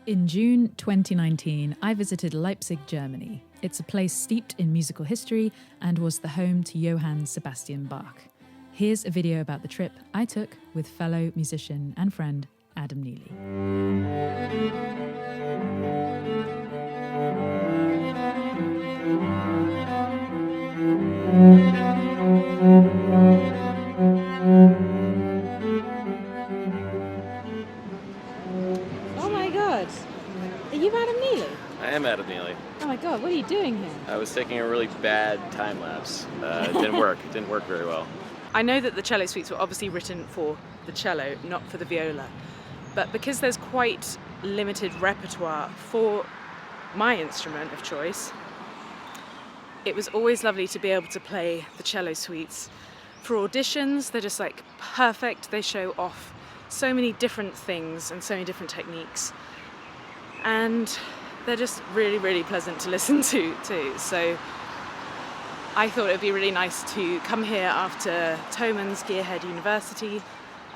In June 2019, I visited Leipzig, Germany. It's a place steeped in musical history and was the home to Johann Sebastian Bach. Here's a video about the trip I took with fellow musician and friend Adam Neely. Oh my god! Are you Adam Neely? I am Adam Neely. Oh my god, what are you doing here? I was taking a really bad time lapse. It didn't work. It didn't work very well. I know that the cello suites were obviously written for the cello, not for the viola. But because there's quite limited repertoire for my instrument of choice, it was always lovely to be able to play the cello suites. For auditions, they're just like perfect. They show off so many different things and so many different techniques. And they're just really, really pleasant to listen to too. So I thought it would be really nice to come here after Thoman's Gearhead University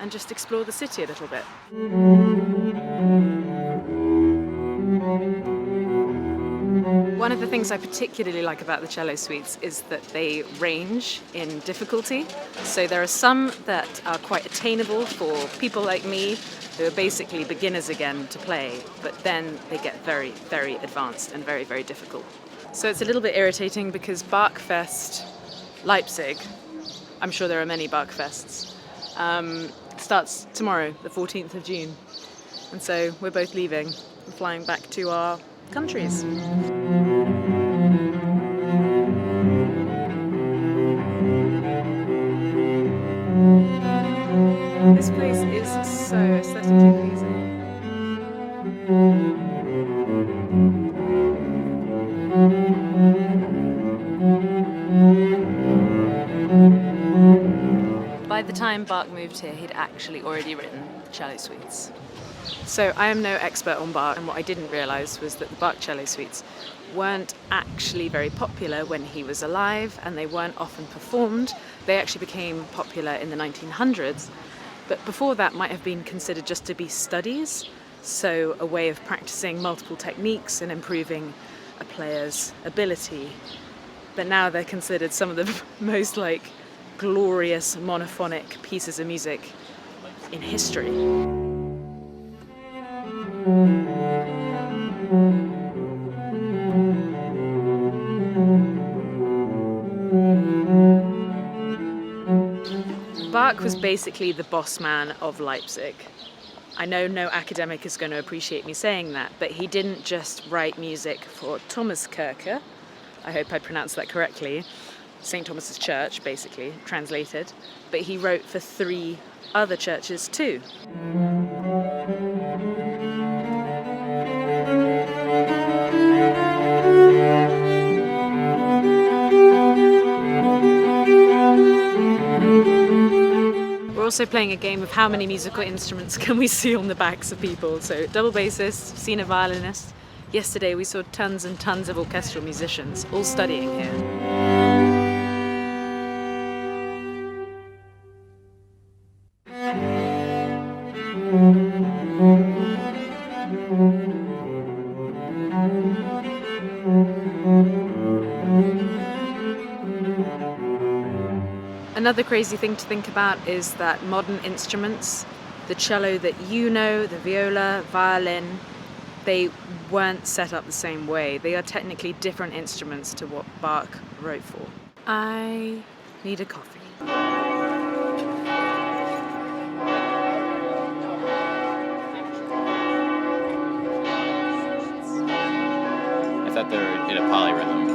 and just explore the city a little bit. One of the things I particularly like about the cello suites is that they range in difficulty. So there are some that are quite attainable for people like me who are basically beginners again to play, but then they get very, very advanced and very, very difficult. So it's a little bit irritating because Bachfest Leipzig, I'm sure there are many Bachfests, starts tomorrow, the 14th of June. And so we're both leaving and flying back to our countries. This place is so aesthetically pleasing. By the time Bach moved here, he'd actually already written cello suites. So I am no expert on Bach, and what I didn't realise was that the Bach cello suites weren't actually very popular when he was alive, and they weren't often performed. They actually became popular in the 1900s, but before that might have been considered just to be studies, so a way of practicing multiple techniques and improving a player's ability. But now they're considered some of the most glorious monophonic pieces of music in history. Bach was basically the boss man of Leipzig. I know no academic is going to appreciate me saying that, but he didn't just write music for Thomaskirche, I hope I pronounced that correctly, St. Thomas's Church, basically, translated, but he wrote for 3 other churches too. We're also playing a game of how many musical instruments can we see on the backs of people. So double bassists, seen a violinist. Yesterday we saw tons and tons of orchestral musicians all studying here. Another crazy thing to think about is that modern instruments, the cello that you know, the viola, violin, they weren't set up the same way. They are technically different instruments to what Bach wrote for. I need a coffee. I thought they were in a polyrhythm.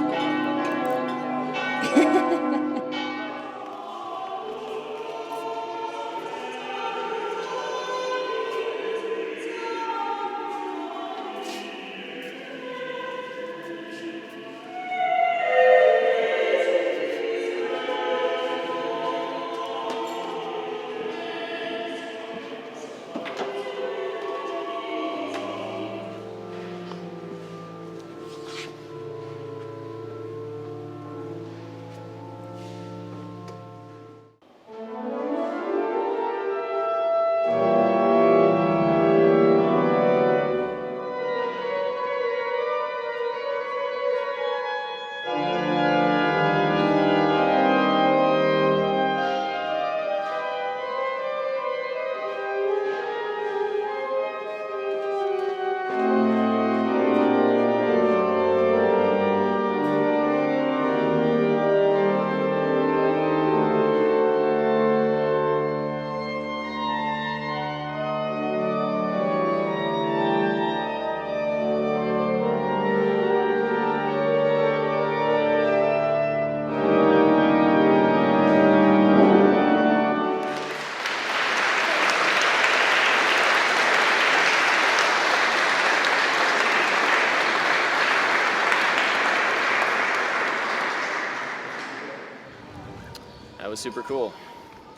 was super cool.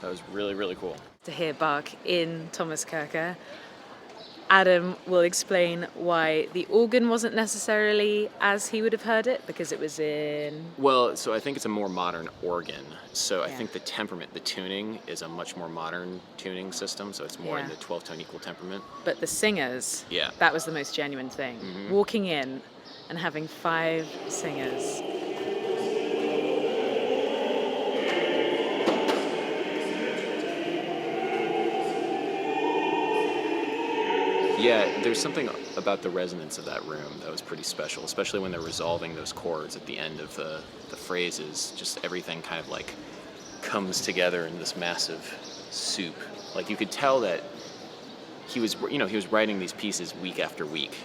That was really, really cool. To hear Bach in Thomas Kirke. Adam will explain why the organ wasn't necessarily as he would have heard it, because it was in... Well, so I think it's a more modern organ. So I Yeah. think the temperament, the tuning, is a much more modern tuning system. So it's more in the 12-tone equal temperament. But the singers, Yeah. that was the most genuine thing. Walking in and having 5 singers. Yeah, there's something about the resonance of that room that was pretty special, especially when they're resolving those chords at the end of the phrases. Just everything kind of like comes together in this massive soup. Like you could tell that he was writing these pieces week after week,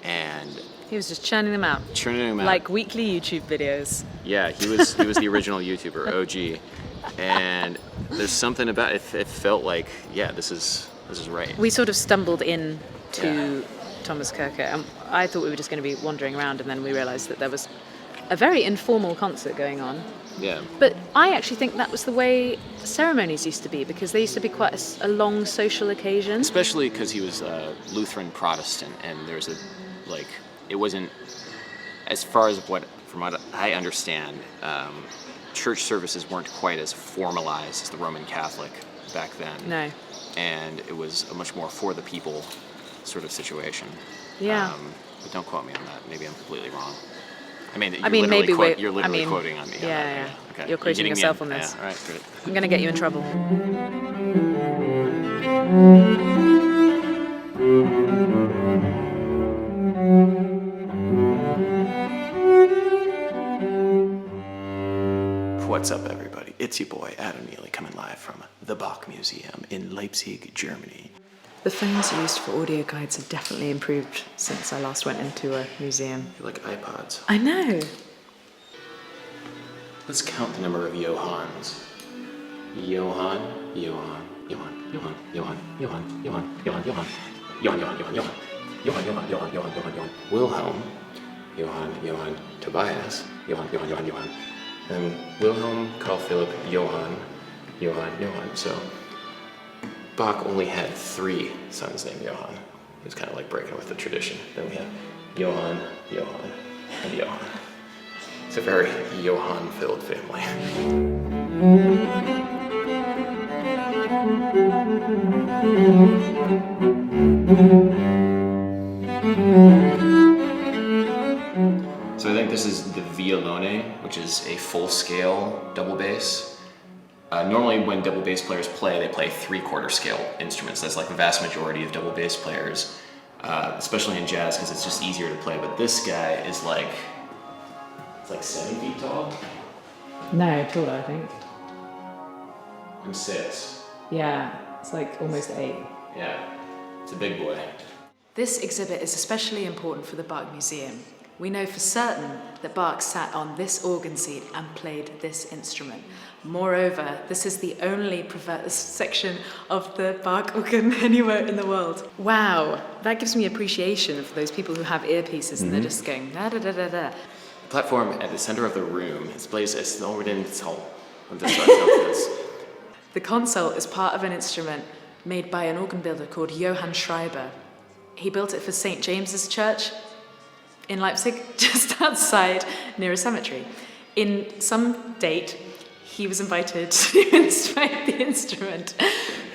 and He was just churning them out. Like weekly YouTube videos. Yeah, he was the original YouTuber, OG, and there's something about it. It felt like, yeah, this is right. We sort of stumbled in to Thomas Kirke, and I thought we were just going to be wandering around, and then we realised that there was a very informal concert going on. Yeah. But I actually think that was the way ceremonies used to be, because they used to be quite a long social occasion. Especially because he was Lutheran Protestant, and there's it wasn't, as far as from what I understand, church services weren't quite as formalized as the Roman Catholic back then. No. And it was a much more for the people sort of situation. Yeah. But don't quote me on that. Maybe I'm completely wrong. You're literally quoting on me. Yeah. Okay. You're quoting yourself on this. Yeah, all right, great. I'm going to get you in trouble. What's up, everybody? It's your boy, Adam Neely, coming live from the Bach Museum in Leipzig, Germany. The phones used for audio guides have definitely improved since I last went into a museum. They're like iPods. I know. Let's count the number of Johanns. Johann, Johann, Johann, Johann, Johann, Johann, Johann, Johann, Johann, Johann, Johann, Johann, Johann, Johann, Johann, Johann, Johann, Johann, Johann, Wilhelm, Johann, Johann, Tobias, Johann, Johann, Johann, Johann, and Wilhelm, Carl Philipp, Johann, Johann, Johann. So Bach only had 3 sons named Johann. He was kind of like breaking with the tradition. Then we have Johann, Johann, and Johann. It's a very Johann-filled family. So I think this is the violone, which is a full-scale double bass. Normally when double bass players play, they play 3/4 scale instruments. That's like the vast majority of double bass players, especially in jazz, because it's just easier to play. But this guy is like 7 feet tall. No, taller, I think. I'm 6. Yeah, it's like almost 8. Yeah, it's a big boy. This exhibit is especially important for the Bach Museum. We know for certain that Bach sat on this organ seat and played this instrument. Moreover, this is the only section of the Bach organ anywhere in the world. Wow, that gives me appreciation for those people who have earpieces and they're just going da da da da da. The platform at the center of the room displays a Snoredensal. The console is part of an instrument made by an organ builder called Johann Schreiber. He built it for St. James's Church in Leipzig, just outside near a cemetery. In some date, he was invited to inspect the instrument,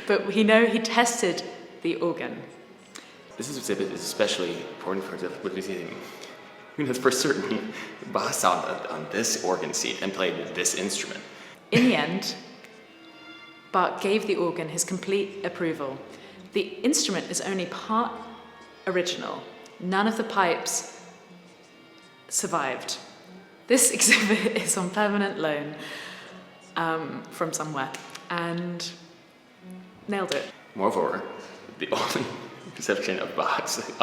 but he tested the organ. This exhibit is especially important for for certain Bach sat on this organ seat and played this instrument. In the end, Bach gave the organ his complete approval. The instrument is only part original. None of the pipes survived. This exhibit is on permanent loan from somewhere, and nailed it. Moreover, the only exception of Bach's in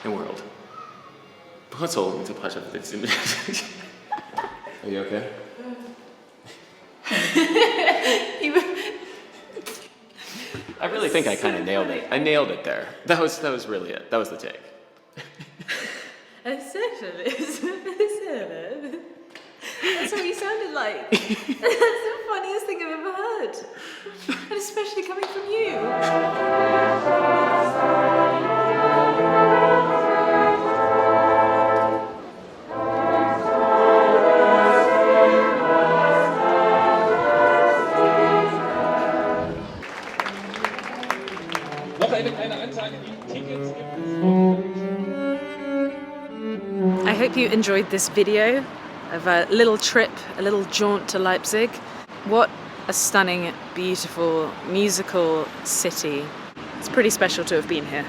the world. Puzzle into part of this image. Are you okay? I really think I kind of nailed it. I nailed it there. That was really it. That was the take. That's what you sounded like. That's the funniest thing I've ever heard. And especially coming from you. I hope you enjoyed this video of a little trip, a little jaunt to Leipzig. What a stunning, beautiful, musical city. It's pretty special to have been here.